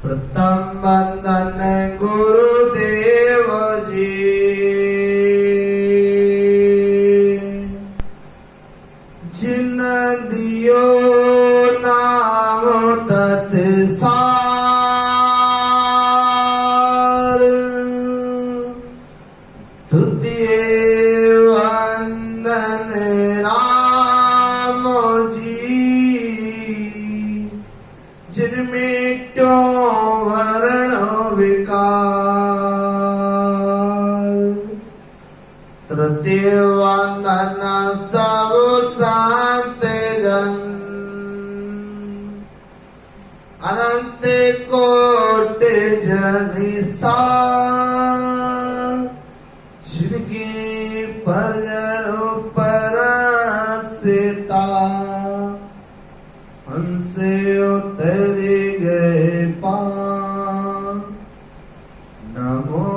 प्रथम बंदन गुरुदेव जी, जिन दियो नाम तत्सार, तुतिए वंदन राम जी, जिनमें वर्ण विकार, तृतीय वंदन सब संत जन, अनंत कोटि जनिसा, जिनकी परजन परसिता, हमसे उतरी गए पान, नमो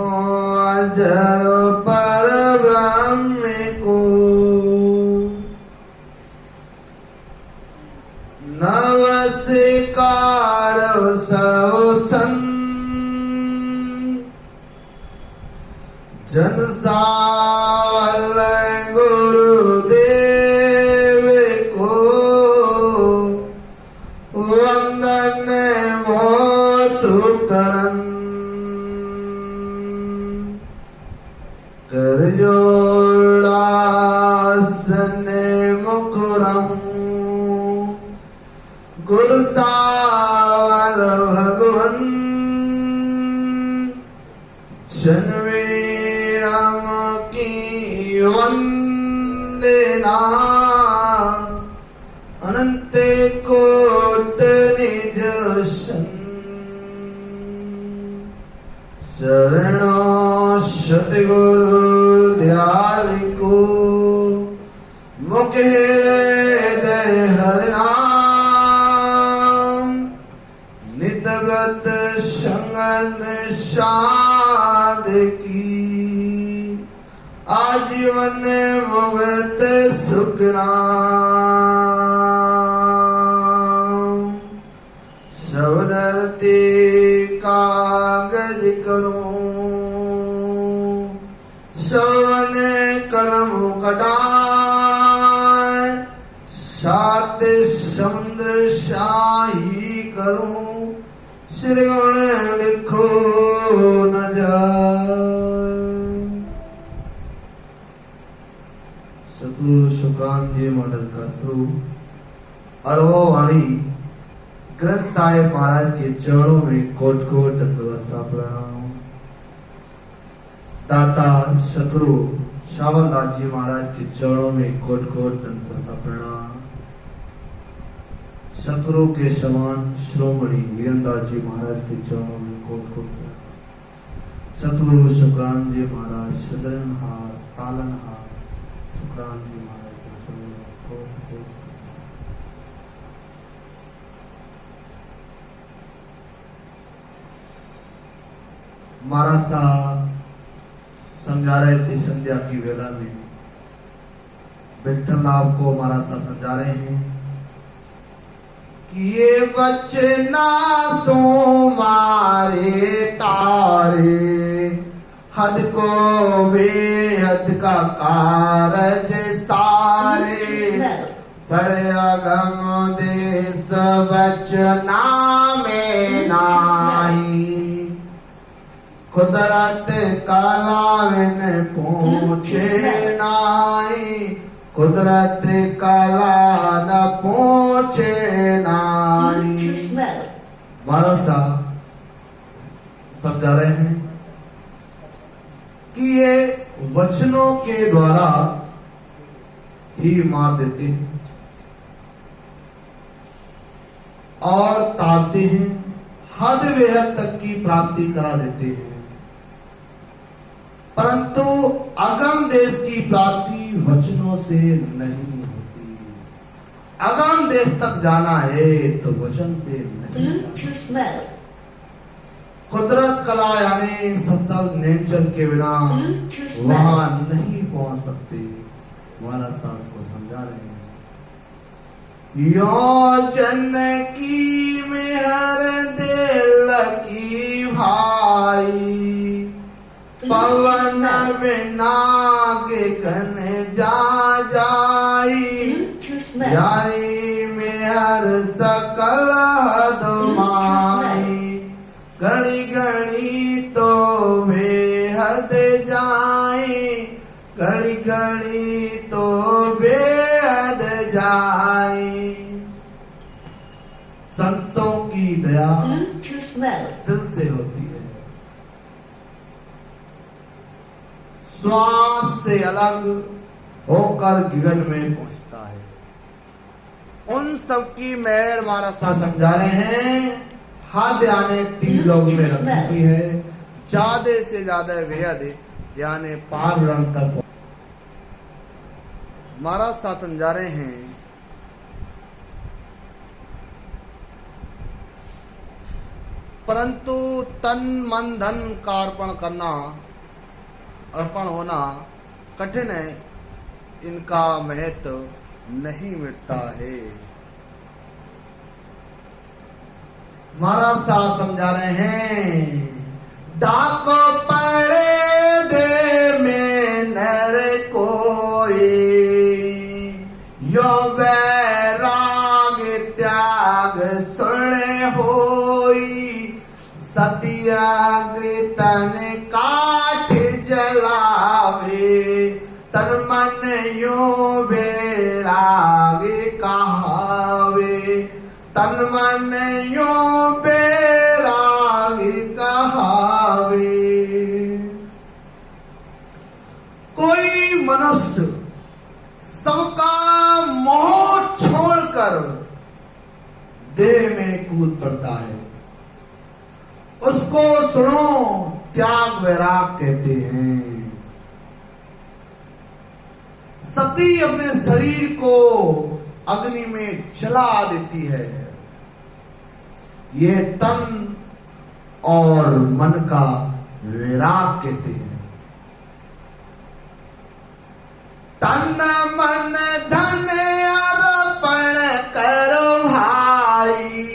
अजर पर ब्रह्म को, नमस्कार सब संत, जनसावल गुरुदेव को, वंदन मोतु करन, कर जोड़ासन मुकुरम, गुरु सावर भगवन, जनवीरम की वंदना, अनंत कोट निज शन, शरणों सतगुरु दयाल को, मुख हृदय हरिनाम, नितव्रत संगत शाद की, आजीवन मुक्त सुख नाम, शब्दरती कागज करूं, श्रवण कलम कटाए, सात समुद्र शाही करूं, श्री गुण लिखो न जाए। सतगुरु शुक्रान जी मॉडल का स्वरूप अड़वो वाणी ग्रंथ साहिब महाराज के चरणों में कोट कोट दंडवत प्रणाम। दाता सतगुरु शावलदास जी महाराज के चरणों में कोट कोट दंडवत प्रणाम। सतगुरु के समान श्रोमणी वीरेंद्र जी महाराज के चरणों में कोट कोट प्रणाम। सतगुरु शुक्रान जी महाराज सदनहार तालनहार शुक्रान जी महाराज के चरणों में कोट कोट। महाराज साहब समझा रहे थे संध्या की वेला में, विठल लाभ को महाराज साहब समझा रहे हैं कि ये वचना सो मारे तारे, हद को बेहद का कारज सारे, बड़े अगम देश वचना में नाही, कुदरत कलाविन पूछे नाई, कुदरत कला न पूछे नाई। महाराज साहब समझा रहे हैं कि ये वचनों के द्वारा ही मार देते हैं और तारते हैं, हद बेहद तक की प्राप्ति करा देते हैं, परंतु अगम देश की प्राप्ति वचनों से नहीं होती। अगम देश तक जाना है तो वचन से नहीं। कुदरत कला यानी सत्संग नेचर के बिना वहां नहीं पहुंच सकते। महाराज सास को समझा रहे हैं यो जनकी में हर दिल की भाई, पवन बिना के कन जा जाई, यारी में हर सकल हदमाई, गणी गणी तो बेहद जाई, गणी गणी तो बेहद जाई। संतों की दया दिल से होती है, श्वास से अलग होकर गगन में पहुंचता है। उन सब की मेहर महाराज साहब समझा रहे हैं, हाथ आने 3 लोग में रखती है, ज्यादा से ज्यादा बेहद यानी पार ब्रह्म तक। महाराज साहब समझा रहे हैं, परंतु तन मन धन का अर्पण करना, अर्पण होना कठिन है, इनका महत्व नहीं मिटता है। महाराज साहब समझा रहे हैं, डाको पड़े दे में नर कोई, यो वैराग त्याग सुने होई, सत्याग्रह तन काठ जलावे, तन मन यो वैराग कहावे, तन मन यो वैराग कहावे। कोई मनुष्य सबका मोह छोड़कर देह में कूद पड़ता है, उसको सुनो त्याग वैराग कहते हैं। सती अपने शरीर को अग्नि में जला देती है, ये तन और मन का वैराग कहते हैं। तन मन धन अर्पण करो भाई,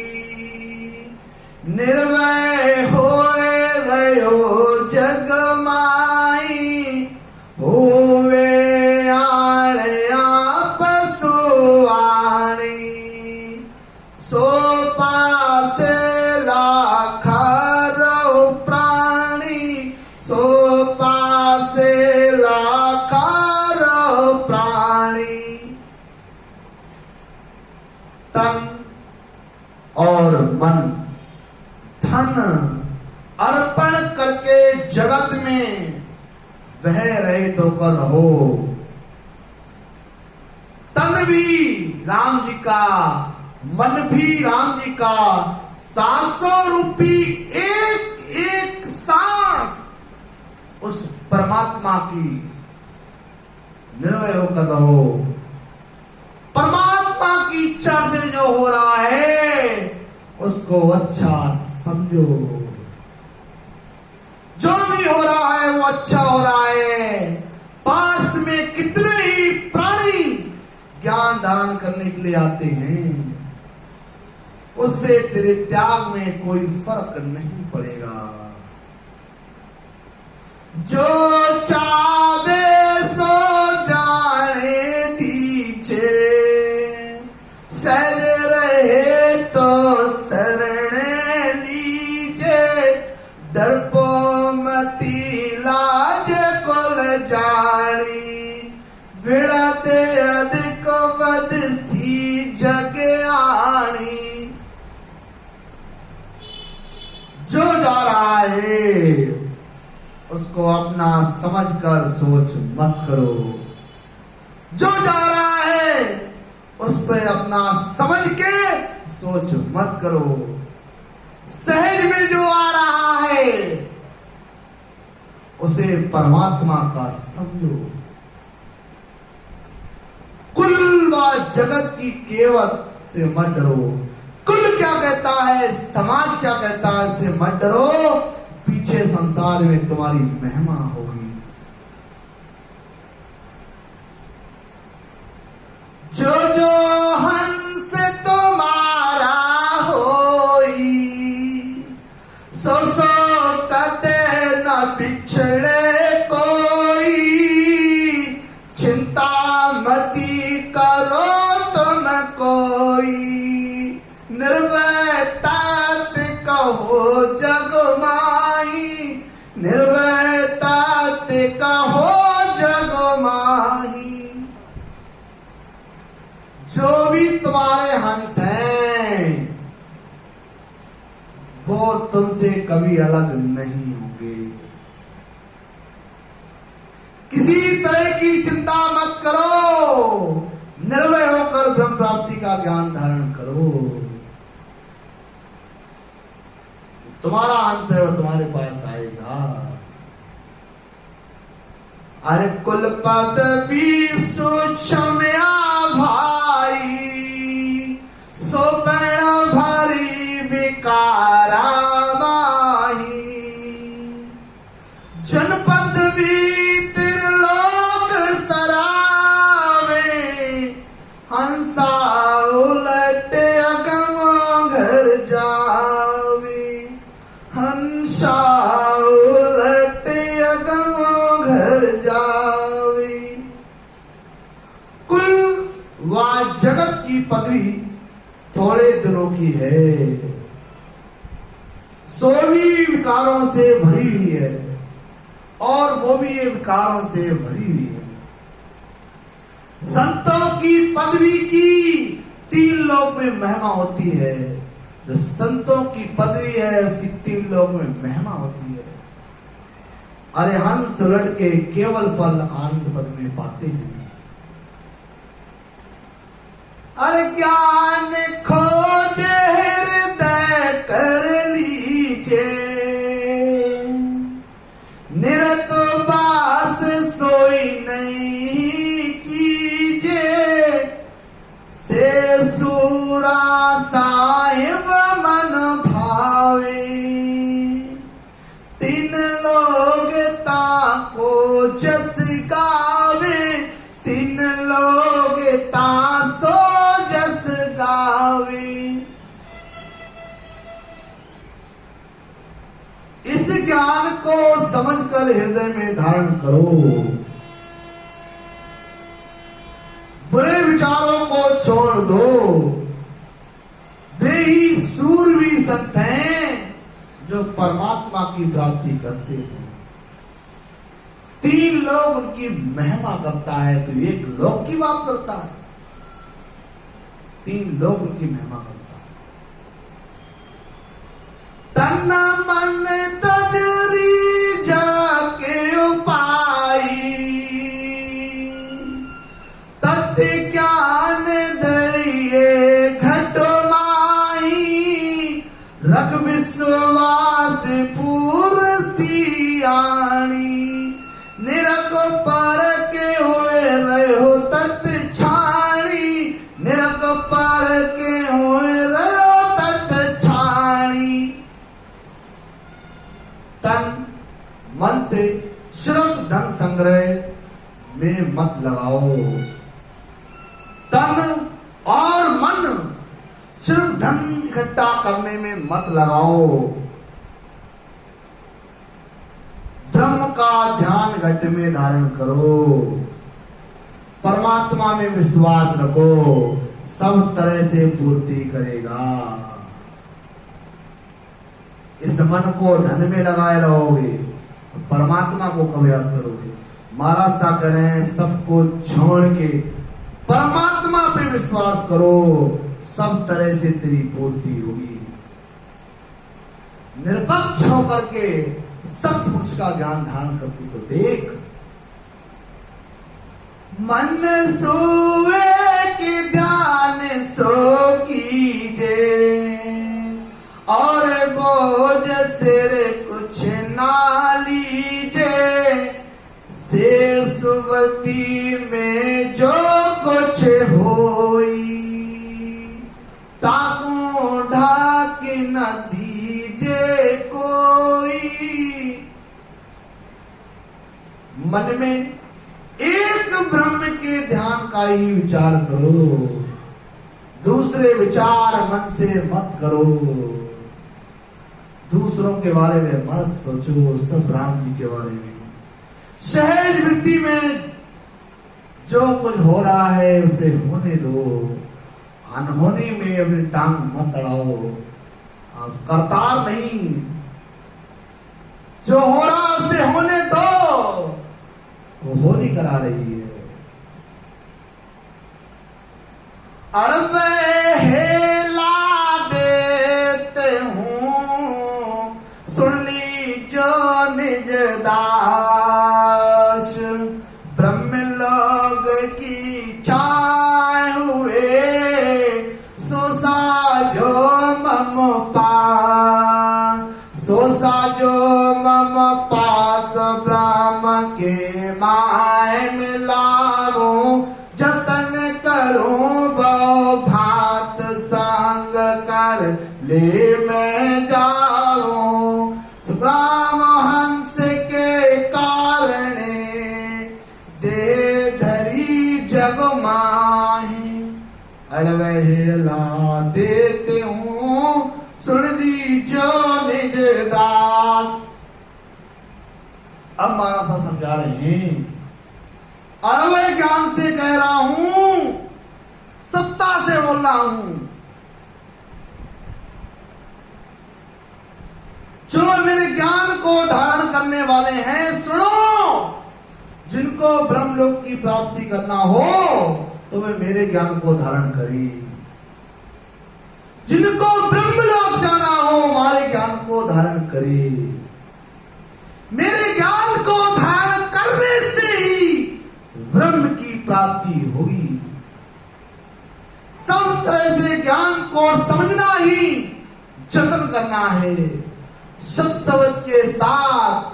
निर्भय होए गयो जग माई, होवे आले आप सुवाणी, सो पासे लाखा रहो प्राणी, सो पासे लाखा रहो प्राणी। तन और मन धन अर्पण करके जगत में वह रहित होकर रहो। तन भी राम जी का, मन भी राम जी का, 700 रूपी एक एक सांस उस परमात्मा की निर्भय होकर रहो। परमात्मा की इच्छा से जो हो रहा है उसको अच्छा समझो, जो भी हो रहा है वो अच्छा हो रहा है। पास में कितने ही प्राणी ज्ञान दान करने के लिए आते हैं, उससे तेरे त्याग में कोई फर्क नहीं पड़ेगा। जो चाहे सो जाने दीजे, सहज रहे तो शरण लीजे, डरपो मती लाज कुल जानी, विड़ते अधिक वध सी जग आनी। जो जा रहा है उसको अपना समझकर सोच मत करो, जो जा रहा है उस पर अपना समझ के सोच मत करो। सहज में जो आ रहा है उसे परमात्मा का समझो। कुल व जगत की केवत से मत डरो। कुल क्या कहता है, समाज क्या कहता है, इससे मत डरो। पीछे संसार में तुम्हारी महिमा होगी। जो जो हंस वो तुमसे कभी अलग नहीं होंगे। किसी तरह की चिंता मत करो, निर्भय होकर ब्रह्म प्राप्ति का ज्ञान धारण करो। तुम्हारा अंश है वो तुम्हारे पास आएगा। अरे कुल पदवी सूक्ष्म भाई, सो पैण भरी विकारा माही। जनपद भी त्रिलोक सरावे, हंसा उलट अगम घर जावे। हंसा उलट अगम घर जावे। कुल व जगत की पदवी थोड़े दिनों की है, सो भी विकारों से भरी हुई है, और वो भी ये विकारों से भरी हुई है। संतों की पदवी की 3 लोक में महिमा होती है। जो संतों की पदवी है उसकी 3 लोक में महिमा होती है। अरे हंस लड़के केवल पल आनंद पद में पाते हैं। अरे ज्ञान खोज हृदय कर लीजिए, निरत बास सोई नहीं कीजिए। से सूरा साहिब मन भावे, 3 लोग ताको जस गावे। 3 लोग तासो जस गावे। इस ज्ञान को समझकर हृदय में धारण करो। बुरे विचारों को छोड़ दो। वे ही सूरवीर संत हैं जो परमात्मा की प्राप्ति करते हैं। 3 लोग उनकी महिमा करता है तो 1 लोक की बात करता है। 3 लोग उनकी महिमा करता है। तन मन तजरी जाके उपाई, तथ्य ज्ञान दरिए घट माही। रख विश्वास पूर सियाणी, निरक पर के हुए रहो तत् छाणी। निरक पर के हुए रहो तत् छाणी। तन मन से सिर्फ धन संग्रह में मत लगाओ। तन और मन सिर्फ धन इकट्ठा करने में मत लगाओ। ब्रह्म का ध्यान घट में धारण करो। परमात्मा में विश्वास रखो, सब तरह से पूर्ति करेगा। इस मन को धन में लगाए रहोगे, परमात्मा को कब याद करोगे? महाराज सा करें, सबको छोड़ के परमात्मा पे विश्वास करो, सब तरह से तेरी पूर्ति होगी। निरपक्ष होकर के सत्पुरुष का ज्ञान धारण करके तो देख। मन सोए के ध्यान सो कीजे, और बोझ सिर कुछ ना लीजे। से सुवती में जो कुछ होई, ताकू ढाक न दीजे कोई। मन में एक ब्रह्म के ध्यान का ही विचार करो, दूसरे विचार मन से मत करो। दूसरों के बारे में मत सोचो, सब राम जी के बारे में। सहज वृत्ति में जो कुछ हो रहा है उसे होने दो, अनहोनी में अपनी टांग मत अड़ाओ। आप करतार नहीं, जो हो रहा उसे होने दो, वो होली करा रही है। अड़बे हेला देते हूँ ले मैं जाऊं। सुखराम हंस के कारणे दे धरी जग माही। अड़वहेला देते हूँ सुन लीजो निज दास। अब महाराज साहब समझा रहे हैं, अड़वे ज्ञान से कह रहा हूं, सत्ता से बोल रहा हूं। जो मेरे ज्ञान को धारण करने वाले हैं, सुनो, जिनको ब्रह्मलोक की प्राप्ति करना हो तो वे मेरे ज्ञान को धारण करें। जिनको ब्रह्मलोक जाना हो हमारे ज्ञान को धारण करें। मेरे ज्ञान को धारण करने से ही ब्रह्म की प्राप्ति होगी। सब तरह से ज्ञान को समझना ही जतन करना है। शब्द के साथ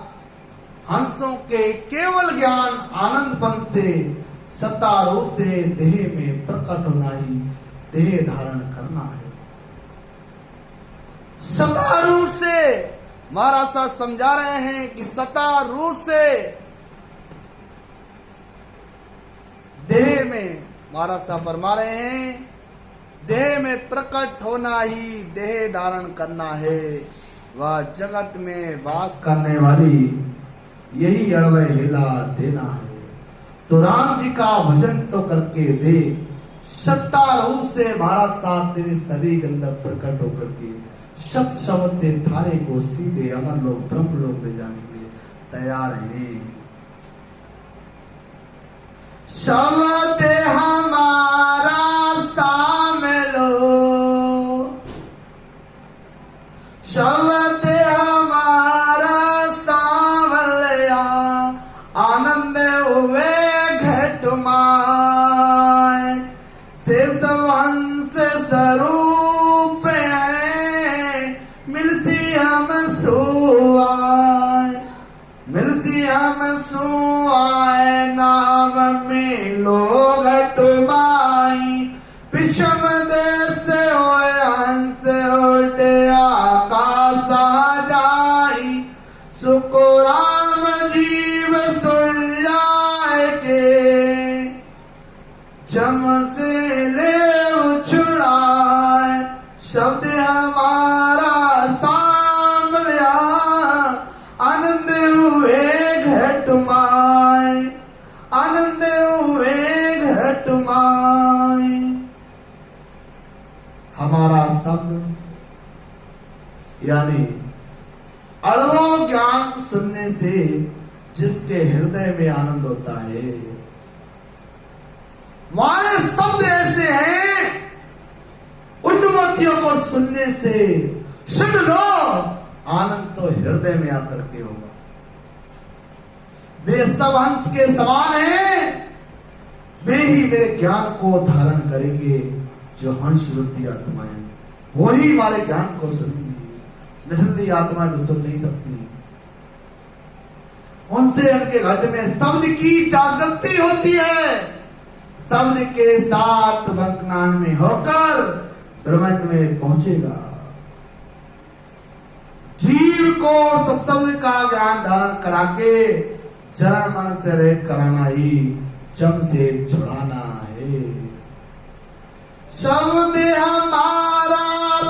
हंसों के केवल ज्ञान आनंदपन से सत्तारूप से देह में प्रकट होना ही देह धारण करना है। सत्तारूप से महाराज साहब समझा रहे हैं कि सत्तारूप से देह में, महाराज साहब फरमा रहे हैं, देह में प्रकट होना ही देह धारण करना है। वह जगत में वास करने वाली यही अड़वे हिला देना है। तो राम जी का भजन तो करके दे, सत्तारूप से महाराज साहब तेरे शरीर के अंदर प्रकट होकर के सत शब्द से थारे को सीधे अमर लोग ब्रह्म लोग ले जाने के लिए तैयार हैं। शब्द हमारा सामलो, शब्द हमारा सावलिया, आनंद हुए घट माय। शेष वंश स्वरूप है, मिलसी हम सुआय, मिलसी हम सुआय। नाम में लोग तुम्हारी पिछम देश होए हंस उल्टे आकाशा जाई। सुको राम जीव सुल्लाए के, जम से ले छुड़ाए। शब्द हमारा सांभलिया, आनंद हुए घट माय, आनंद हुए घट माय। हमारा शब्द यानी अड़वो ज्ञान सुनने से जिसके हृदय में आनंद होता है। हमारे शब्द ऐसे हैं, उन्नतियों को सुनने से सुन लो, आनंद तो हृदय में आकर के होगा। वे सब हंस के समान हैं, वे ही मेरे ज्ञान को धारण करेंगे। जो हंस रूपी आत्माएं वही हमारे ज्ञान को सुनेंगी। निठल्ली आत्मा तो सुन नहीं सकती। उनसे उनके घट में शब्द की जागृति होती है। शब्द के साथ वर्तमान में होकर ब्रह्मांड में पहुंचेगा। जीव को सत्शब्द का ज्ञान धारण करा के चरण मन से रहित कराना ही जम से छुड़ाना है। शब्द हमारा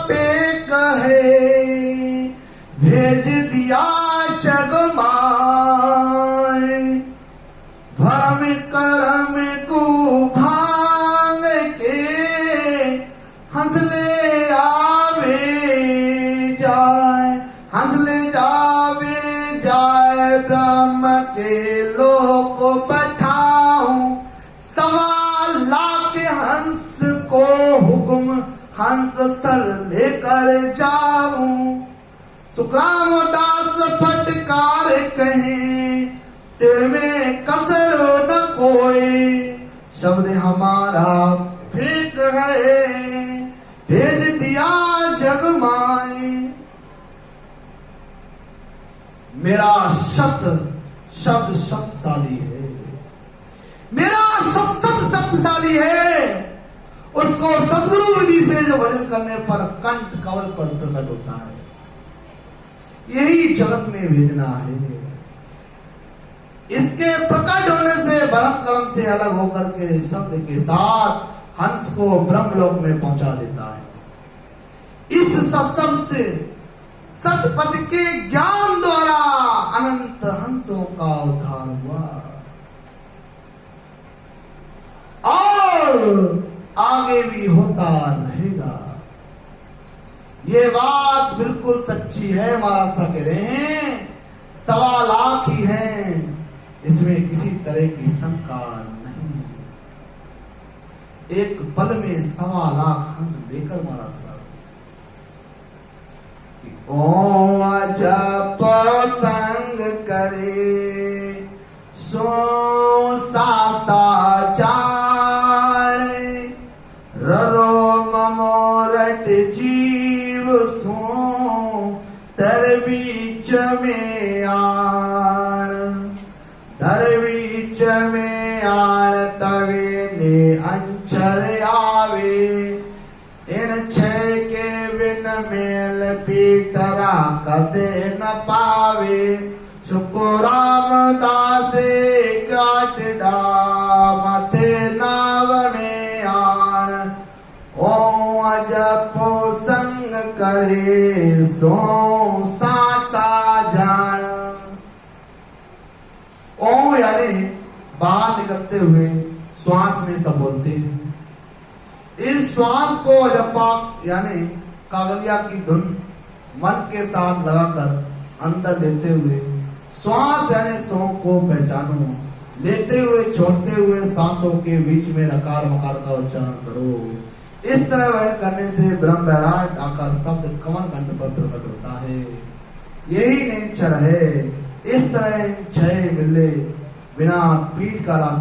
पे कहे, भेज दिया जग माय। धर्म कर्म को भांग के, हंसले आवे जाए, हंसले जावे जाए। ब्रह्म के लोक पठाऊं, सवा लाख हंस को हुक्म हंस सर लेकर जाऊं। सुखराम दास फटकार कहे, तिड़ में कसर न कोई। शब्द हमारा फेंक है, भेज दिया जग माए। मेरा शब्द शक्तिशाली है, मेरा शब्द शक्तिशाली है। उसको सदगुरु विधि से जो भजन करने पर कंठ कवल पर प्रकट होता है। यही जगत में भेजना है। इसके प्रकट होने से भरम कर्म से अलग होकर के शब्द के साथ हंस को ब्रह्मलोक में पहुंचा देता है। इस सशब्द सतपथ के ज्ञान द्वारा अनंत हंसों का उद्धार हुआ और आगे भी होता रहेगा। ये बात बिल्कुल सच्ची है। महाराज साहब कह रहे हैं 1.25 लाख ही हैं, इसमें किसी तरह की शंका नहीं। एक पल में 1.25 लाख हंस लेकर महाराज साहब ओम जप संग करे सो सा चाले ररो ममोरट जीव सो तर बीच में आण तवे ने अंचर आवे इन छे के बिन मेल पीतरा कदे न पावे सुको रामदासे काटडा मथे नाव में आण ओम जपो संग करे सो सा जान। ओम यानी बाहर निकलते हुए श्वास में सब बोलते हैं। इस श्वास को जपा यानी कागलिया की धुन मन के साथ लगाकर अंदर लेते हुए श्वास यानी सौ को पहचानो, लेते हुए छोड़ते हुए सांसों के बीच में रकार मकार का उच्चारण करो। इस तरह वह करने से ब्रह्म वैराट आकर शब्द कमल कंठ पर प्रकट होता है। यही निश्चय है। इस तरह क्षय मिले बिना पीठ का रास्ता